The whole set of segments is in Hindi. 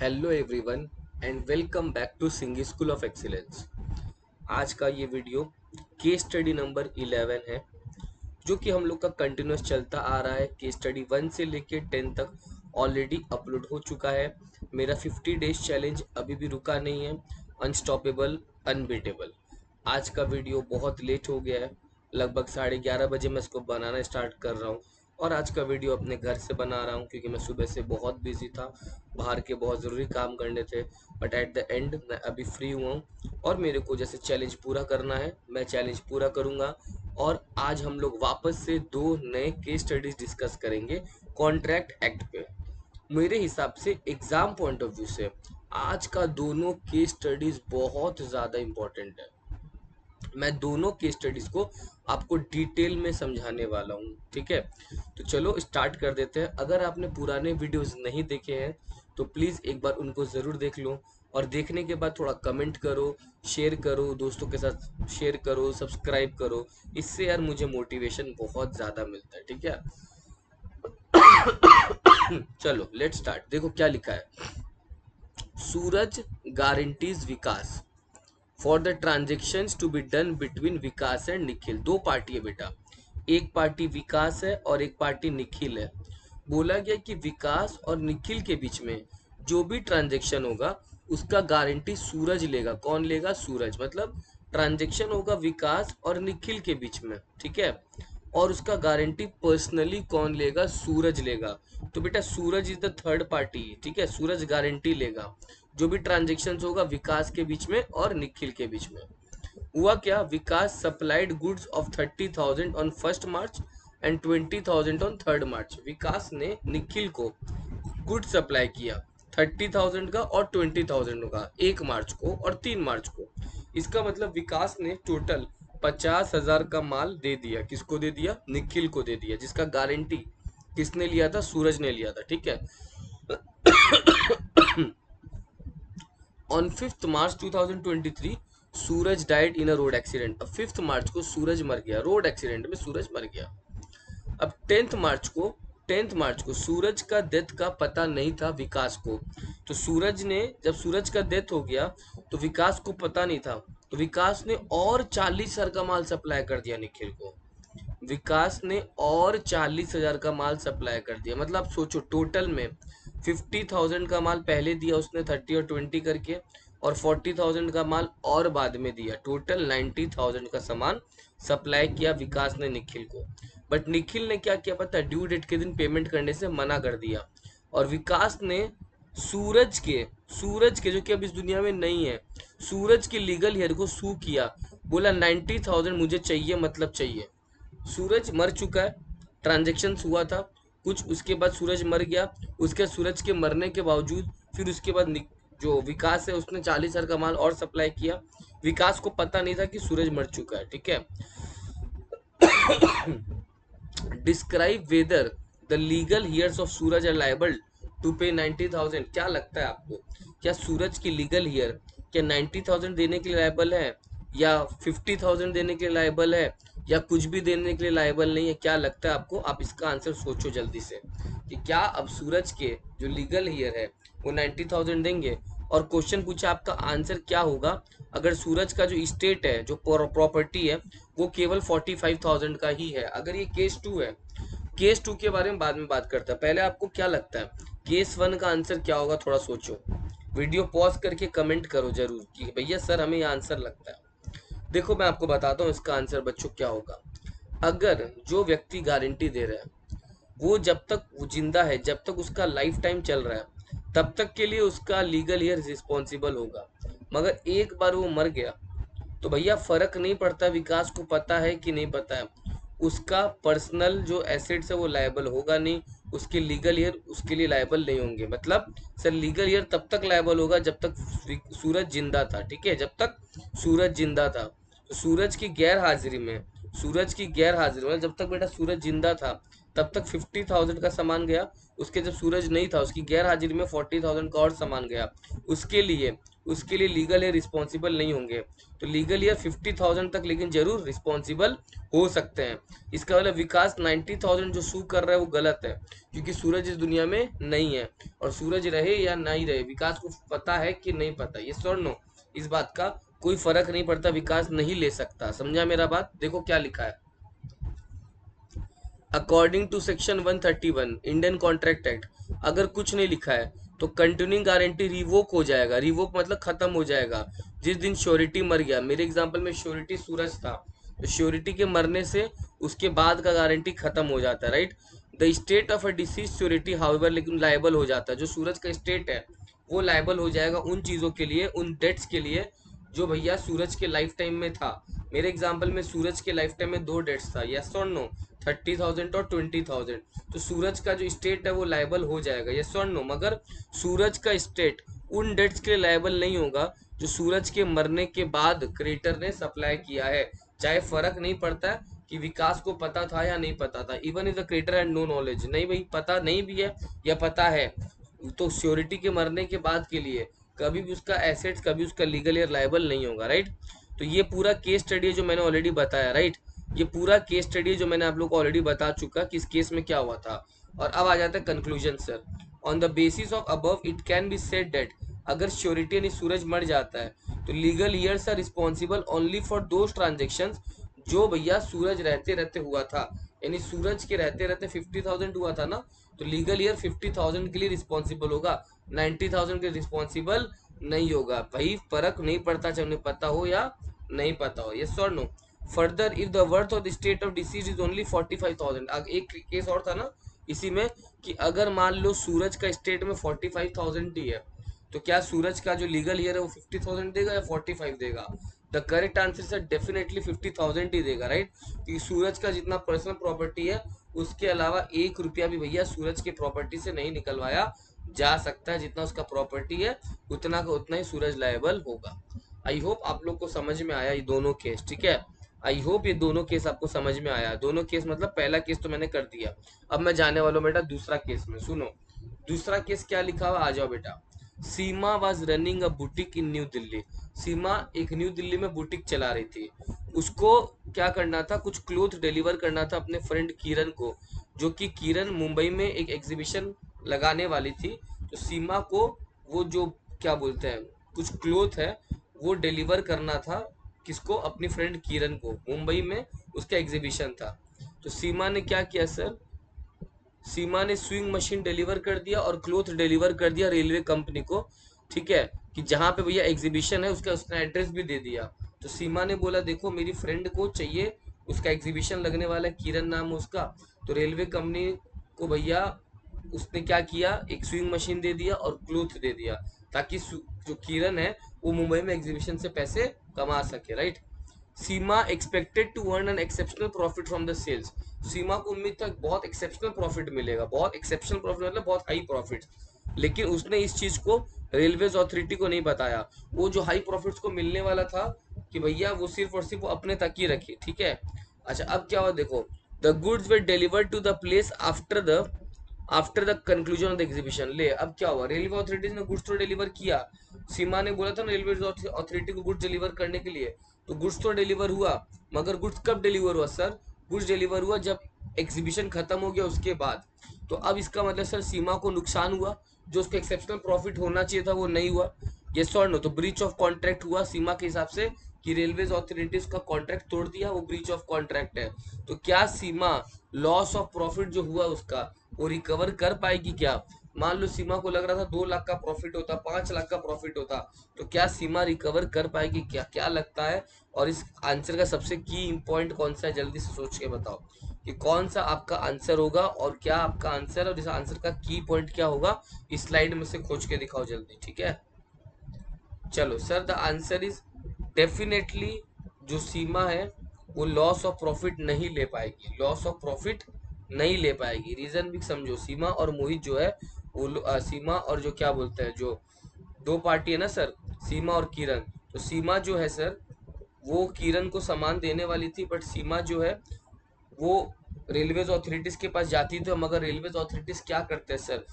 Hello everyone and welcome back to Singhi school of excellence. आज का ये वीडियो केस स्टडी नंबर 11 है, जो कि हम लोग का कंटिन्यूस चलता आ रहा है। केस स्टडी 1 से लेके 10 तक ऑलरेडी अपलोड हो चुका है। मेरा 50 डेज चैलेंज अभी भी रुका नहीं है, अनस्टॉपेबल अनबीटेबल। आज का वीडियो बहुत लेट हो गया है, लगभग 11:30 बजे मैं इसको बनाना स्टार्ट कर रहा हूँ। और आज का वीडियो अपने घर से बना रहा हूँ क्योंकि मैं सुबह से बहुत बिजी था, बाहर के बहुत ज़रूरी काम करने थे। बट एट द एंड मैं अभी फ्री हुआ हूँ और मेरे को जैसे चैलेंज पूरा करना है मैं चैलेंज पूरा करूँगा। और आज हम लोग वापस से दो नए केस स्टडीज डिस्कस करेंगे कॉन्ट्रैक्ट एक्ट पे। मेरे हिसाब से एग्जाम पॉइंट ऑफ व्यू से आज का दोनों केस स्टडीज बहुत ज़्यादा इम्पोर्टेंट है। मैं दोनों केस स्टडीज को आपको डिटेल में समझाने वाला हूँ, ठीक है। तो चलो स्टार्ट कर देते हैं। अगर आपने पुराने वीडियोस नहीं देखे हैं तो प्लीज़ एक बार उनको ज़रूर देख लो, और देखने के बाद थोड़ा कमेंट करो, शेयर करो, दोस्तों के साथ शेयर करो, सब्सक्राइब करो। इससे यार मुझे मोटिवेशन बहुत ज़्यादा मिलता है, ठीक है। चलो लेट स्टार्ट। देखो क्या लिखा है। Suraj guarantees Vikas for the transactions to be done between Vikas and Nikhil. दो पार्टी है बेटा, एक पार्टी विकास है और एक पार्टी निखिल है। बोला गया कि विकास और निखिल के बीच में जो भी ट्रांजेक्शन होगा उसका गारंटी सूरज लेगा। कौन लेगा? सूरज। मतलब ट्रांजेक्शन होगा विकास और निखिल के बीच में, ठीक है। और उसका गारंटी पर्सनली कौन लेगा? सूरज लेगा। तो बेटा सूरज इज द थर्ड पार्टी, ठीक है। सूरज गारंटी लेगा जो भी ट्रांजेक्शन होगा विकास के बीच में और निखिल के बीच में। हुआ क्या? Vikas supplied goods of 30,000 on 1 March and 20,000 on 3 March. Vikas ने निखिल को गुड सप्लाई किया 30,000 का और 20,000 का 1 मार्च को और 3 मार्च को। इसका मतलब विकास ने टोटल 50,000 का माल दे दिया। किसको दे दिया? निखिल को दे दिया, जिसका गारंटी किसने लिया था? सूरज ने लिया था, ठीक है। On 5 March 2023 Suraj died in a road accident. अब 5 मार्च को सूरज मर गया, रोड एक्सीडेंट में सूरज मर गया। अब 10th मार्च को सूरज का डेथ का पता नहीं था विकास को। तो सूरज ने, जब सूरज का डेथ हो गया तो विकास को पता नहीं था, तो विकास ने और 40,000 का माल सप्लाई कर दिया निखिल को। विकास ने और 40,000 का माल सप्लाई कर दिया। मतलब आप सोचो, टोटल में 50,000 का माल पहले दिया उसने 30 और 20 करके, और 40,000 का माल और बाद में दिया। टोटल 90,000 का सामान सप्लाई किया विकास ने निखिल को। बट निखिल ने क्या किया पता है? ड्यू डेट के दिन पेमेंट करने से मना कर दिया। और विकास ने सूरज के जो कि अब इस दुनिया में नहीं है, सूरज के लीगल हेयर को सू किया। बोला 90,000 मुझे चाहिए, मतलब चाहिए। सूरज मर चुका है, ट्रांजेक्शन हुआ था कुछ, उसके बाद सूरज मर गया। उसके सूरज के मरने के बावजूद फिर उसके बाद जो विकास है उसने 40,000 का माल और सप्लाई किया। विकास को पता नहीं था कि सूरज मर चुका है, ठीक है। Describe whether the legal heirs of Suraj are liable to pay 90,000। क्या लगता है आपको? क्या सूरज की लीगल हियर क्या 90,000 देने के लिए लायबल है, या 50,000 देने के लिए लायबल है, या कुछ भी देने के लिए लायबल नहीं है? क्या लगता है आपको? आप इसका आंसर सोचो जल्दी से कि क्या अब सूरज के जो लीगल हियर है वो 90,000 देंगे। और क्वेश्चन पूछा, आपका आंसर क्या होगा अगर सूरज का जो स्टेट है, जो प्रॉपर्टी है, वो केवल 45,000 का ही है। अगर ये केस 2 है, केस 2 के बारे में बाद में बात करता है, पहले आपको क्या लगता है केस 1 का आंसर क्या होगा? थोड़ा सोचो, वीडियो पॉज करके कमेंट करो जरूर कि भैया सर हमें ये आंसर लगता है। देखो मैं आपको बताता हूँ इसका आंसर बच्चों क्या होगा। अगर जो व्यक्ति गारंटी दे रहा है वो जब तक वो जिंदा है, जब तक उसका लाइफ टाइम चल रहा है, तब तक के लिए उसका लीगल ईयर रिस्पॉन्सिबल होगा। मगर एक बार वो मर गया तो भैया फर्क नहीं पड़ता विकास को पता है कि नहीं पता है, उसका पर्सनल जो एसेट्स है वो लायबल होगा नहीं, उसके लीगल ईयर उसके लिए लायबल नहीं होंगे। मतलब सर लीगल ईयर तब तक लायबल होगा जब तक सूरज जिंदा था, ठीक है, जब तक सूरज जिंदा था। तो सूरज की गैर हाजिरी में, जब तक बेटा सूरज जिंदा था तब तक 50,000 का सामान गया। उसके जब सूरज नहीं था उसकी गैर हाजिरी में 40,000 का और सामान गया। उसके लिए उसके लिए लीगल ईयर रिस्पॉन्सिबल नहीं होंगे। तो लीगल ईयर 50,000 तक लेकिन जरूर रिस्पॉन्सिबल हो सकते हैं। इसका मतलब विकास 90,000 जो सू कर रहा है वो गलत है, क्योंकि सूरज इस दुनिया में नहीं है। और सूरज रहे या नहीं रहे, विकास को पता है कि नहीं पता, ये और नो, इस बात का कोई फर्क नहीं पड़ता, विकास नहीं ले सकता। समझा मेरा बात? देखो क्या लिखा है, according to section 131 Indian contract act, अगर कुछ नहीं लिखा है तो कंटिन्यूइंग गारंटी रिवोक हो जाएगा। रिवोक मतलब खत्म हो जाएगा जिस दिन श्योरिटी मर गया। मेरे एग्जांपल में श्योरिटी सूरज था, तो श्योरिटी के मरने से उसके बाद का गारंटी खत्म हो जाता है, right. The state of a disease surety however, लेकिन लायबल हो जाता है। जो सूरज का स्टेट है वो लायबल हो जाएगा उन चीज़ों के लिए, उन डेट्स के लिए जो भैया सूरज के लाइफ टाइम में था। मेरे एग्जांपल में सूरज के लाइफ टाइम में दो डेट्स था, यस और नो, 30,000 और 20,000। तो सूरज का जो स्टेट है वो लायबल हो जाएगा, यस और नो। मगर सूरज का स्टेट उन डेट्स के लिए लायबल नहीं होगा जो सूरज के मरने के बाद क्रिएटर ने सप्लाई किया है। चाहे फर्क नहीं पड़ता है कि विकास को पता था या नहीं पता था, even if the creator and no knowledge, नहीं भाई पता नहीं भी है या पता है, तो श्योरिटी के मरने के बाद के लिए कभी भी उसका एसेट्स, कभी उसका लीगल ईयर लायबल नहीं होगा, राइट। तो ये पूरा केस स्टडी है जो मैंने ऑलरेडी बताया, राइट। ये पूरा केस स्टडी जो मैंने आप लोग को ऑलरेडी बता चुका कि इस केस में क्या हुआ था। और अब आ जाता है conclusion sir. On the basis of above it can be said that, अगर श्योरिटी यानी सूरज मर जाता है तो legal heirs are responsible only for those transactions जो भैया सूरज रहते रहते हुआ था। यानी सूरज के रहते रहते 50,000 हुआ था ना, तो लीगल ईयर 50,000 के लिए रिस्पॉन्सिबल होगा, 90,000 के रिस्पॉन्सिबल नहीं होगा। भाई फर्क नहीं पड़ता चाहे उन्हें पता हो या नहीं पता हो, यस और no. Further if the worth of the state of deceased is only 45,000, एक केस और था ना इसी में, कि अगर मान लो सूरज का स्टेट में 45,000 ही है, तो क्या सूरज का जो लीगल ईयर है वो 50,000 देगा या 45 देगा? द करेक्ट आंसर से डेफिनेटली 50,000 ही देगा, राइट। क्योंकि सूरज का जितना पर्सनल प्रॉपर्टी है उसके अलावा 1 रुपया भी भैया सूरज की प्रॉपर्टी से नहीं निकलवाया जा सकता है। जितना उसका प्रॉपर्टी है उतना का उतना ही सूरज लायबल होगा। आई होप आप लोग को समझ में आया ये दोनों केस, ठीक है। आई होप ये दोनों केस आपको समझ में आया। दोनों केस मतलब पहला केस तो मैंने कर दिया, अब मैं जाने वाला हूँ बेटा दूसरा केस में। सुनो दूसरा केस क्या लिखा हुआ, आ जाओ बेटा। Seema was running a boutique in New Delhi. Seema एक न्यू दिल्ली में बुटीक चला रही थी। उसको क्या करना था, कुछ क्लोथ डिलीवर करना था अपने फ्रेंड किरण को, जो कि किरण मुंबई में एक एग्जीबिशन लगाने वाली थी। तो सीमा को वो जो क्या बोलते हैं कुछ क्लोथ है वो डिलीवर करना था, किसको, अपनी फ्रेंड किरण को, मुंबई में उसका एग्जीबिशन था। तो सीमा ने क्या किया सर, सीमा ने स्विंग मशीन डिलीवर कर दिया और क्लोथ डिलीवर कर दिया रेलवे कंपनी को, ठीक है, कि जहाँ पे भैया एग्जीबिशन है उसका उसने एड्रेस भी दे दिया। तो सीमा ने बोला देखो मेरी फ्रेंड को चाहिए, उसका एग्जीबिशन लगने वाला है, किरण नाम है उसका। तो रेलवे कंपनी को भैया उसने क्या किया, एक स्विंग मशीन दे दिया और क्लोथ दे दिया, ताकि जो किरण है वो मुंबई में एग्जीबिशन से पैसे कमा सके, right. Seema expected to earn an exceptional profit from the sales. Seema को उम्मीद था बहुत एक्सेप्शनल प्रॉफिट मिलेगा, बहुत एक्सेप्शनल प्रॉफिट मतलब बहुत हाई प्रॉफिट, लेकिन उसने इस चीज को रेलवेज अथॉरिटी को नहीं बताया। वो जो हाई प्रॉफिट्स को मिलने वाला था कि भैया वो सिर्फ और सिर्फ वो अपने तक ही रखी, ठीक है। अच्छा अब क्या हुआ देखो, the goods were delivered to the place after the conclusion of the exhibition. ले अब क्या हुआ, रेलवे अथॉरिटीज ने गुड्स तो डिलीवर किया, सीमा ने बोला था ना रेलवे अथॉरिटी को गुड्स डिलीवर करने के लिए, तो गुड्स तो डिलीवर हुआ, मगर गुड्स कब डिलीवर हुआ सर, गुड्स डिलीवर हुआ जब एग्जीबिशन खत्म हो गया उसके बाद। तो अब इसका मतलब सर सीमा को नुकसान हुआ, जो उसको एक्सेप्शनल प्रॉफिट होना चाहिए था वो नहीं हुआ, ये और नो। तो ब्रीच ऑफ कॉन्ट्रैक्ट हुआ सीमा के हिसाब से कि रेलवेज अथॉरिटीज का कॉन्ट्रैक्ट तोड़ दिया, वो ब्रीच ऑफ कॉन्ट्रैक्ट है। तो क्या सीमा लॉस ऑफ प्रॉफिट जो हुआ उसका वो रिकवर कर पाएगी क्या? मान लो सीमा को लग रहा था 2 लाख का प्रॉफिट होता, 5 लाख का प्रॉफिट होता, तो क्या सीमा रिकवर कर पाएगी क्या, क्या लगता है? और इस आंसर का सबसे की पॉइंट कौन सा है, जल्दी से सोच के बताओ कि कौन सा आपका आंसर होगा और क्या आपका आंसर है, और इस आंसर का की पॉइंट क्या होगा, इस स्लाइड में से खोज के दिखाओ जल्दी, ठीक है। चलो sir the answer is definitely जो सीमा है वो लॉस ऑफ प्रॉफिट नहीं ले पाएगी, लॉस ऑफ प्रॉफिट नहीं ले पाएगी। रीजन भी समझो, सीमा और मोहित जो है वो सीमा और जो क्या बोलते हैं जो दो पार्टी है ना सर, सीमा और किरण। तो सीमा जो है सर वो किरण को सामान देने वाली थी, बट सीमा जो है वो रेलवेज अथॉरिटीज के पास जाती थी, मगर रेलवेज अथॉरिटीज क्या करते हैं सर,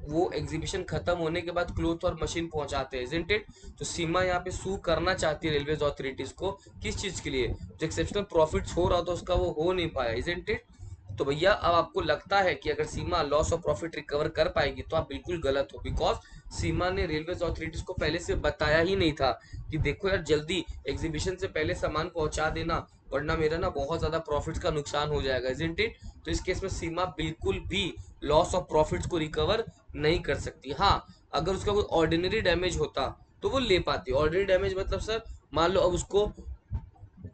वो एग्जीबिशन खत्म होने के बाद क्लोथ और मशीन पहुंचाते हैं, इजंट इट? तो सीमा यहाँ पे सू करना चाहती है रेलवेज अथॉरिटीज को, किस चीज के लिए? जो एक्सेप्शनल प्रॉफिट्स हो रहा था उसका वो हो नहीं पाया, इजंट इट? तो भैया अब आपको लगता है कि अगर सीमा लॉस ऑफ प्रॉफिट रिकवर कर पाएगी, तो आप बिल्कुल गलत हो, बिकॉज सीमा ने रेलवेज अथॉरिटीज को पहले से बताया ही नहीं था कि देखो यार जल्दी एग्जीबिशन से पहले सामान पहुंचा देना, वरना मेरा ना बहुत ज्यादा प्रॉफिट्स का नुकसान हो जाएगा, इजंट इट? तो इस केस में सीमा बिल्कुल भी लॉस ऑफ प्रॉफिट्स को रिकवर नहीं कर सकती। हाँ, अगर उसका कोई ऑर्डिनरी डैमेज होता तो वो ले पाती। ऑर्डिनरी डैमेज मतलब सर, मान लो अब उसको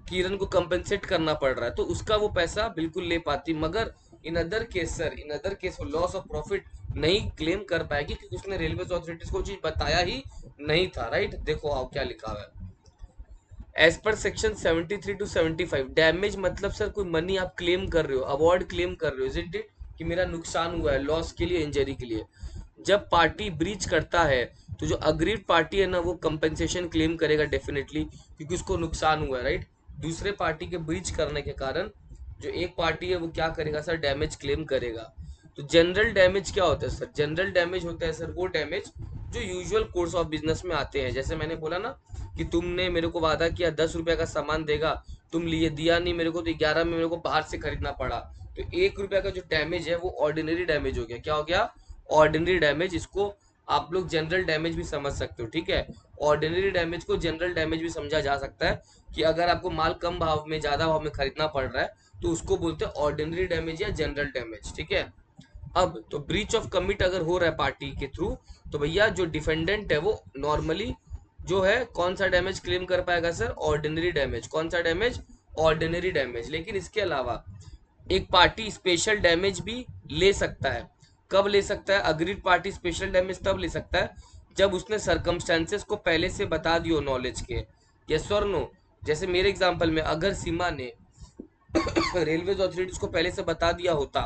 किरण को कंपेंसेट करना पड़ रहा है तो उसका वो पैसा बिल्कुल ले पाती, मगर in other case sir, in other case वो लॉस ऑफ प्रॉफिट नहीं क्लेम कर पाएगी, क्योंकि उसने रेलवे अथॉरिटीज को चीज बताया ही नहीं था, राइट? देखो आओ क्या लिखा हुआ है। एज पर सेक्शन 73 टू 75, डैमेज मतलब सर कोई मनी आप क्लेम कर रहे हो, अवार्ड क्लेम कर रहे हो, इजंट इट? कि मेरा नुकसान हुआ है लॉस के लिए, इंजरी के लिए। जब पार्टी ब्रीच करता है तो जो अग्रीड पार्टी है ना वो कंपेंसेशन क्लेम करेगा डेफिनेटली, क्योंकि उसको नुकसान हुआ है, राइट? दूसरे पार्टी के ब्रीच करने के कारण जो एक पार्टी है वो क्या करेगा सर, डैमेज क्लेम करेगा। तो जनरल डैमेज क्या होता है सर? जनरल डैमेज होता है सर वो डैमेज जो यूजुअल कोर्स ऑफ बिजनेस में आते हैं। जैसे मैंने बोला ना कि तुमने मेरे को वादा किया 10 रुपए का सामान देगा, तुम लिए दिया नहीं मेरे को, तो 11 में मेरे को बाहर से खरीदना पड़ा, तो 1 रुपया का जो डैमेज है वो ऑर्डिनरी डैमेज हो गया। क्या हो गया? Ordinary damage. इसको आप लोग जनरल डैमेज भी समझ सकते हो, ठीक है? ऑर्डिनरी डैमेज को जनरल डैमेज भी समझा जा सकता है कि अगर आपको माल कम भाव में ज्यादा भाव में खरीदना पड़ रहा है तो उसको बोलते हैं ऑर्डिनरी डैमेज या जनरल डैमेज, ठीक है? अब तो ब्रीच ऑफ कमिट अगर हो रहा है पार्टी के थ्रू, तो भैया जो डिफेंडेंट है वो नॉर्मली जो है कौन सा डैमेज क्लेम कर पाएगा सर? Ordinary damage. कौन सा डैमेज? Ordinary damage. लेकिन इसके अलावा एक पार्टी स्पेशल डैमेज भी ले सकता है। कब ले सकता है? अग्रीड पार्टी स्पेशल डैमेज तब ले सकता है जब उसने सरकमस्टेंसेस को पहले से बता दियो नॉलेज के, यस और नो? जैसे मेरे एग्जांपल में अगर सीमा ने रेलवे अथॉरिटीज को पहले से बता दिया होता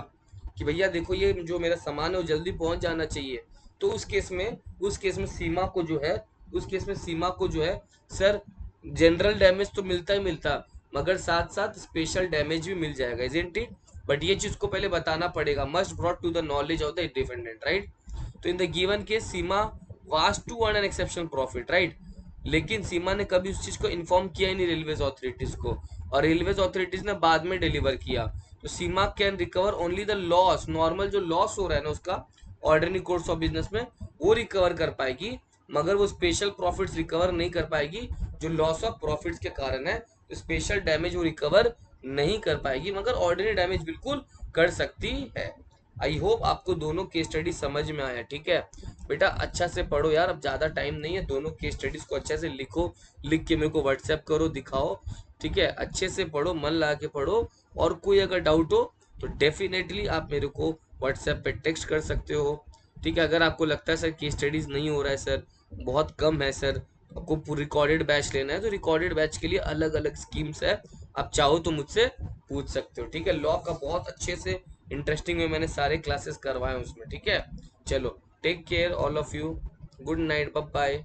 कि भैया देखो ये जो मेरा सामान है वो जल्दी पहुंच जाना चाहिए, तो उस केस में सीमा को जो है, उस केस में सीमा को जो है सर, जनरल डैमेज तो मिलता ही मिलता, मगर साथ साथ स्पेशल डैमेज भी मिल जाएगा, इजंट इट? बट ये चीज को पहले बताना पड़ेगा, must brought to the knowledge of the defendant, right? तो in the given case Seema was to earn an exceptional profit, right? लेकिन सीमा ने कभी उस चीज को इन्फॉर्म किया ही नहीं रेलवेज अथॉरिटीज को, और रेलवेज अथॉरिटीज ने बाद में डिलीवर किया। तो Seema can recover only the loss, normal जो लॉस हो रहा है ना उसका ऑर्डिनरी कोर्स ऑफ बिजनेस में, वो रिकवर कर पाएगी, मगर वो स्पेशल प्रॉफिट्स रिकवर नहीं कर पाएगी जो लॉस ऑफ प्रॉफिट्स के कारण है। तो स्पेशल डैमेज वो रिकवर नहीं कर पाएगी, मगर ऑर्डिनरी डैमेज बिल्कुल कर सकती है। आई होप आपको दोनों केस स्टडी समझ में आया, ठीक है? बेटा अच्छा से पढ़ो यार, अब ज़्यादा टाइम नहीं है, दोनों केस स्टडीज को अच्छे से लिखो, लिख के मेरे को व्हाट्सएप करो, दिखाओ, ठीक है? अच्छे से पढ़ो, मन लगा के पढ़ो, और कोई अगर डाउट हो तो डेफिनेटली आप मेरे को व्हाट्सएप पे टेक्स्ट कर सकते हो, ठीक है? अगर आपको लगता है सर केस स्टडीज नहीं हो रहा है सर, बहुत कम है सर, आपको रिकॉर्डेड बैच लेना है, तो रिकॉर्डेड बैच के लिए अलग अलग स्कीम्स है, आप चाहो तो मुझसे पूछ सकते हो, ठीक है? लॉ का बहुत अच्छे से इंटरेस्टिंग में मैंने सारे क्लासेस करवाए हैं उसमें, ठीक है? चलो, take care all of you, good night, bye bye.